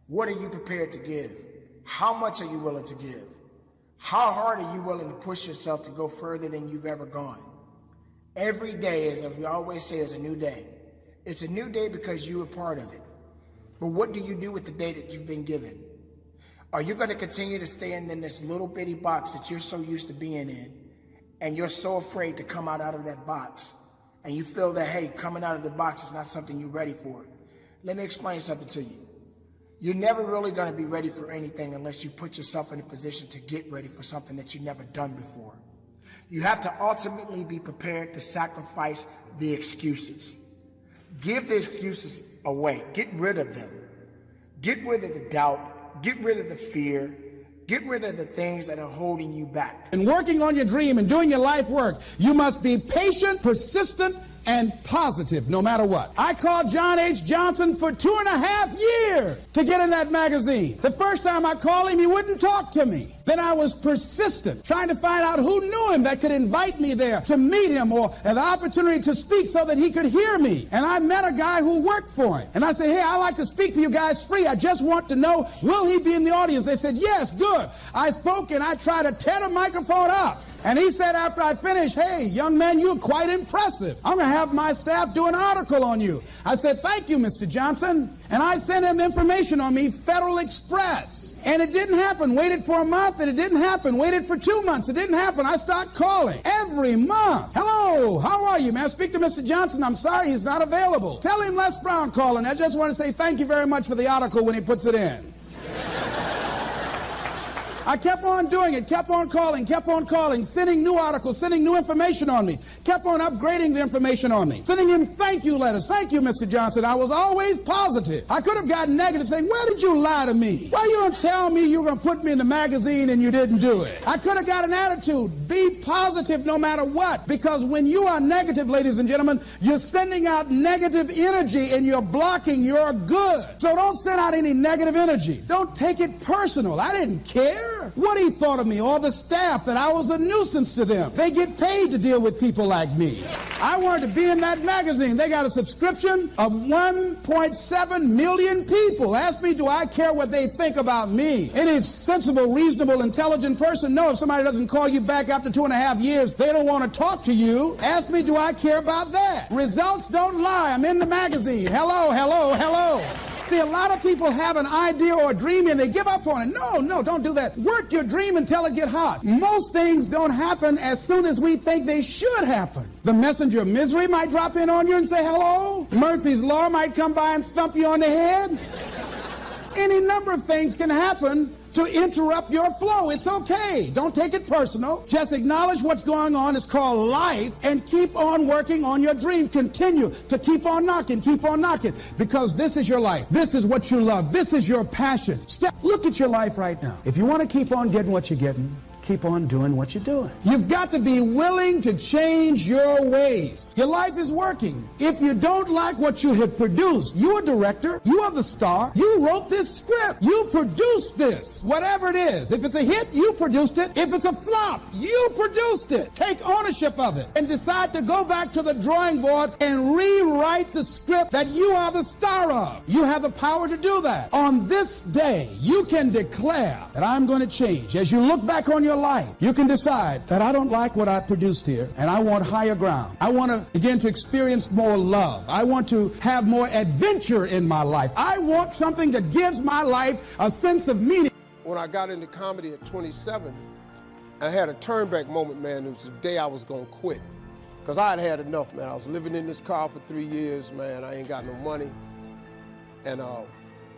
What are you prepared to give? How much are you willing to give? How hard are you willing to push yourself to go further than you've ever gone? Every day, as we always say, is a new day. It's a new day because you were part of it. But what do you do with the day that you've been given? Are you going to continue to stay in this little bitty box that you're so used to being in, and you're so afraid to come out of that box, and you feel that, hey, coming out of the box is not something you're ready for? Let me explain something to you. You're never really going to be ready for anything unless you put yourself in a position to get ready for something that you've never done before. You have to ultimately be prepared to sacrifice the excuses. Give the excuses away. Get rid of them. Get rid of the doubt. Get rid of the fear. Get rid of the things that are holding you back. In working on your dream and doing your life work, you must be patient, persistent, and positive no matter what. I called John H. Johnson for 2.5 years to get in that magazine. The first time I called him, he wouldn't talk to me. Then I was persistent, trying to find out who knew him that could invite me there to meet him or have the opportunity to speak so that he could hear me. And I met a guy who worked for him. And I said, hey, I'd like to speak for you guys free. I just want to know, will he be in the audience? They said, yes, good. I spoke and I tried to tear the microphone up. And he said after I finished, hey, young man, you're quite impressive. I'm going to have my staff do an article on you. I said, thank you, Mr. Johnson. And I sent him information on me, Federal Express. And it didn't happen. Waited for a month and it didn't happen. Waited for 2 months. It didn't happen. I started calling every month. Hello, how are you, man? Speak to Mr. Johnson. I'm sorry, he's not available. Tell him Les Brown calling. I just want to say thank you very much for the article when he puts it in. I kept on doing it, kept on calling, sending new articles, sending new information on me, kept on upgrading the information on me, sending him thank you letters. Thank you, Mr. Johnson. I was always positive. I could have gotten negative saying, where did you lie to me? Why you going to tell me you were going to put me in the magazine and you didn't do it? I could have got an attitude. Be positive no matter what. Because when you are negative, ladies and gentlemen, you're sending out negative energy and you're blocking your good. So don't send out any negative energy. Don't take it personal. I didn't care what he thought of me or the staff, that I was a nuisance to them. They get paid to deal with people like me. I wanted to be in that magazine. They got a subscription of 1.7 million people. Ask me, do I care what they think about me? Any sensible, reasonable, intelligent person knows if somebody doesn't call you back after 2.5 years, they don't want to talk to you. Ask me, do I care about that? Results don't lie. I'm in the magazine. Hello, hello, hello. See, a lot of people have an idea or a dream and they give up on it. No, don't do that. Work your dream until it gets hot. Most things don't happen as soon as we think they should happen. The messenger of misery might drop in on you and say hello. Murphy's Law might come by and thump you on the head. Any number of things can happen to interrupt your flow. It's okay. Don't take it personal. Just acknowledge what's going on. It's called life, and keep on working on your dream. Continue to keep on knocking, because this is your life. This is what you love. This is your passion. Look at your life right now. If you want to keep on getting what you're getting, keep on doing what you're doing. You've got to be willing to change your ways. Your life is working. If you don't like what you have produced, you're a director, you are the star, you wrote this script, you produced this, whatever it is. If it's a hit, you produced it. If it's a flop, you produced it. Take ownership of it and decide to go back to the drawing board and rewrite the script that you are the star of. You have the power to do that. On this day, you can declare that I'm going to change. As you look back on your life, you can decide that I don't like what I produced here and I want higher ground. I want to begin to experience more love. I want to have more adventure in my life. I want something that gives my life a sense of meaning. When I got into comedy at 27, I had a turn back moment, man. It was the day I was going to quit. Because I had enough, man. I was living in this car for 3 years, man. I ain't got no money. And I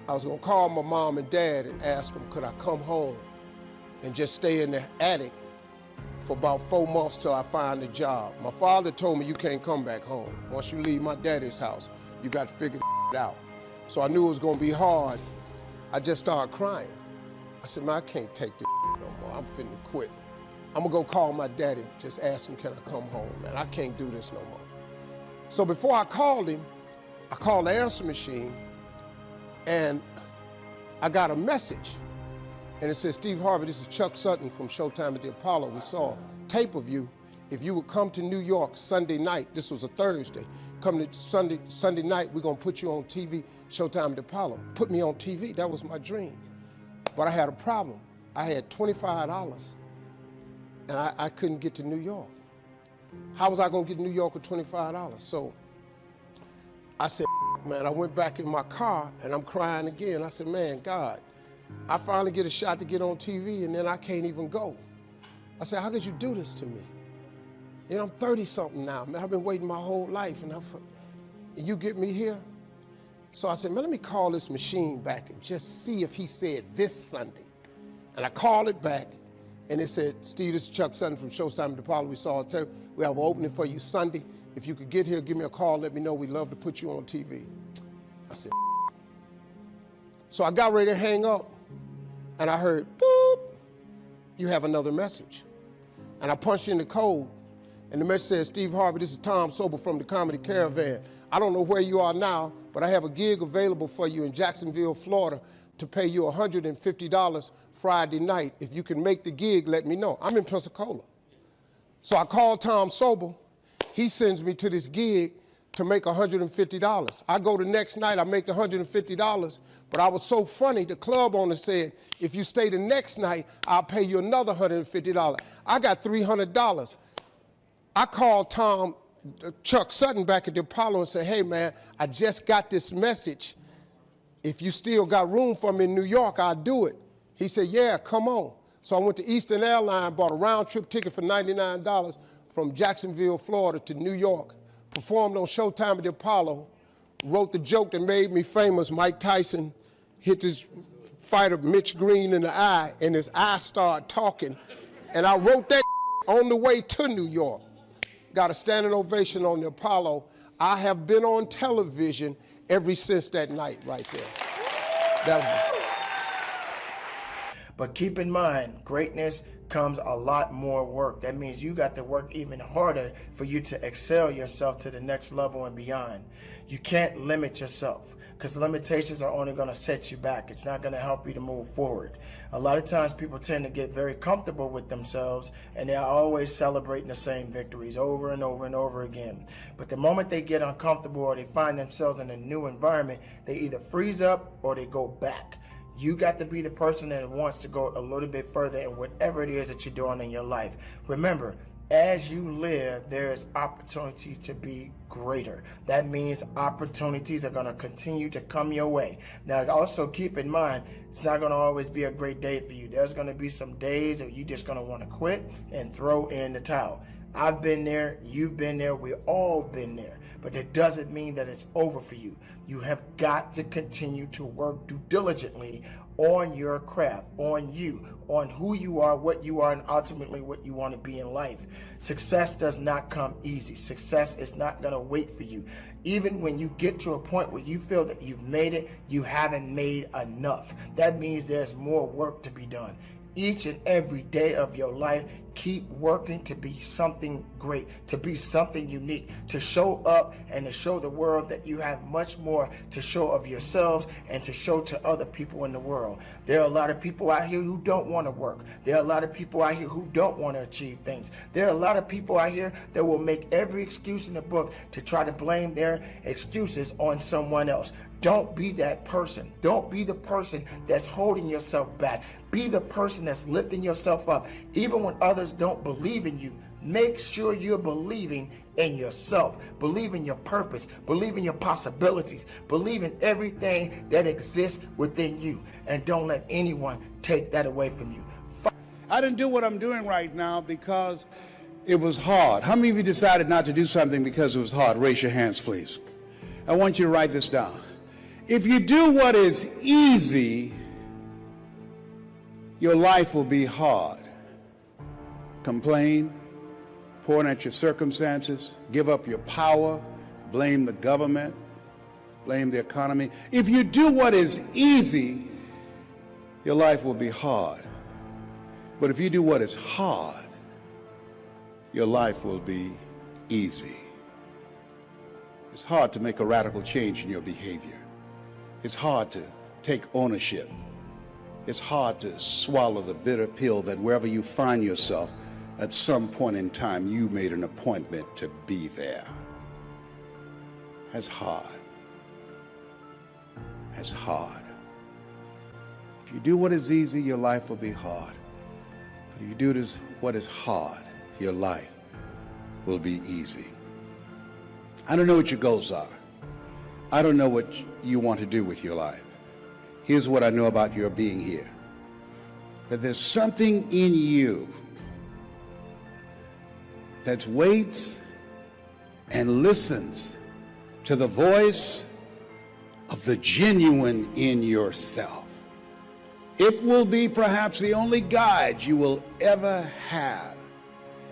was going to call my mom and dad and ask them, could I come home and just stay in the attic for about 4 months till I find a job. My father told me, you can't come back home. Once you leave my daddy's house, you got to figure it out. So I knew it was going to be hard. I just started crying. I said, man, I can't take this no more. I'm finna quit. I'm going to go call my daddy, just ask him, can I come home, man? I can't do this no more. So before I called him, I called the answer machine, and I got a message. And it says, Steve Harvey, this is Chuck Sutton from Showtime at the Apollo. We saw a tape of you. If you would come to New York Sunday night, this was a Thursday, come to Sunday night, we're gonna put you on TV, Showtime at the Apollo. Put me on TV, that was my dream. But I had a problem. I had $25 and I couldn't get to New York. How was I gonna get to New York with $25? So I said, man, I went back in my car and I'm crying again. I said, man, God, I finally get a shot to get on TV and then I can't even go. I said, how could you do this to me? You know, I'm 30-something now, man. I've been waiting my whole life and you get me here? So I said, man, let me call this machine back and just see if he said this Sunday. And I called it back and it said, Steve, this is Chuck Sutton from Showtime at the Apollo. We have an opening for you Sunday. If you could get here, give me a call, let me know. We'd love to put you on TV. I said, so I got ready to hang up and I heard, boop, you have another message. And I punched in the code and the message said, Steve Harvey, this is Tom Sobel from the Comedy Caravan. I don't know where you are now, but I have a gig available for you in Jacksonville, Florida to pay you $150 Friday night. If you can make the gig, let me know. I'm in Pensacola. So I called Tom Sobel. He sends me to this gig to make $150. I go the next night, I make the $150, but I was so funny, the club owner said, if you stay the next night, I'll pay you another $150. I got $300. I called Chuck Sutton back at the Apollo and said, hey man, I just got this message. If you still got room for me in New York, I'll do it. He said, yeah, come on. So I went to Eastern Airlines, bought a round trip ticket for $99 from Jacksonville, Florida to New York, performed on Showtime at the Apollo, wrote the joke that made me famous. Mike Tyson hit this fighter, Mitch Green, in the eye, and his eye started talking. And I wrote that on the way to New York. Got a standing ovation on the Apollo. I have been on television ever since that night right there. But keep in mind, greatness comes a lot more work. That means you got to work even harder for you to excel yourself to the next level and beyond. You can't limit yourself because limitations are only going to set you back. It's not going to help you to move forward. A lot of times people tend to get very comfortable with themselves and they're always celebrating the same victories over and over and over again. But the moment they get uncomfortable or they find themselves in a new environment, they either freeze up or they go back. You got to be the person that wants to go a little bit further in whatever it is that you're doing in your life. Remember, as you live, there is opportunity to be greater. That means opportunities are going to continue to come your way. Now, also keep in mind, it's not going to always be a great day for you. There's going to be some days that you're just going to want to quit and throw in the towel. I've been there, you've been there, we've all been there. But it doesn't mean that it's over for you. You have got to continue to work diligently on your craft, on you, on who you are, what you are, and ultimately what you want to be in life. Success does not come easy. Success is not going to wait for you. Even when you get to a point where you feel that you've made it, you haven't made enough. That means there's more work to be done. Each and every day of your life, keep working to be something great, to be something unique, to show up and to show the world that you have much more to show of yourselves and to show to other people in the world. There are a lot of people out here who don't want to work. There are a lot of people out here who don't want to achieve things. There are a lot of people out here that will make every excuse in the book to try to blame their excuses on someone else. Don't be that person. Don't be the person that's holding yourself back. Be the person that's lifting yourself up. Even when others don't believe in you, make sure you're believing in yourself. Believe in your purpose. Believe in your possibilities. Believe in everything that exists within you. And don't let anyone take that away from you. I didn't do what I'm doing right now because it was hard. How many of you decided not to do something because it was hard? Raise your hands, please. I want you to write this down. If you do what is easy, your life will be hard. Complain, point at your circumstances, give up your power, blame the government, blame the economy. If you do what is easy, your life will be hard. But if you do what is hard, your life will be easy. It's hard to make a radical change in your behavior. It's hard to take ownership. It's hard to swallow the bitter pill that wherever you find yourself, at some point in time, you made an appointment to be there. as hard. As hard. If you do what is easy, your life will be hard. But if you do what is hard, your life will be easy. I don't know what your goals are. I don't know what you want to do with your life. Here's what I know about your being here. That there's something in you that waits and listens to the voice of the genuine in yourself. It will be perhaps the only guide you will ever have.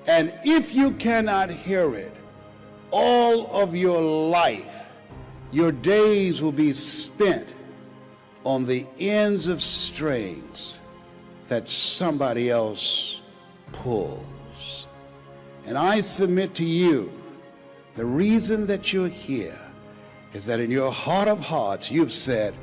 And if you cannot hear it, all of your life, your days will be spent on the ends of strings that somebody else pulls. And I submit to you, the reason that you're here is that in your heart of hearts, you've said,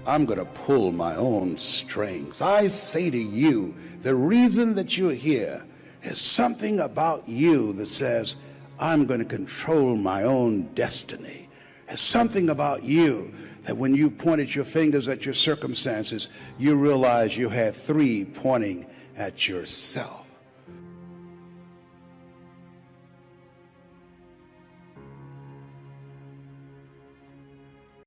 I'm going to pull my own strings. I say to you, the reason that you're here is something about you that says, I'm going to control my own destiny. There's something about you that when you pointed your fingers at your circumstances, you realize you had three pointing at yourself.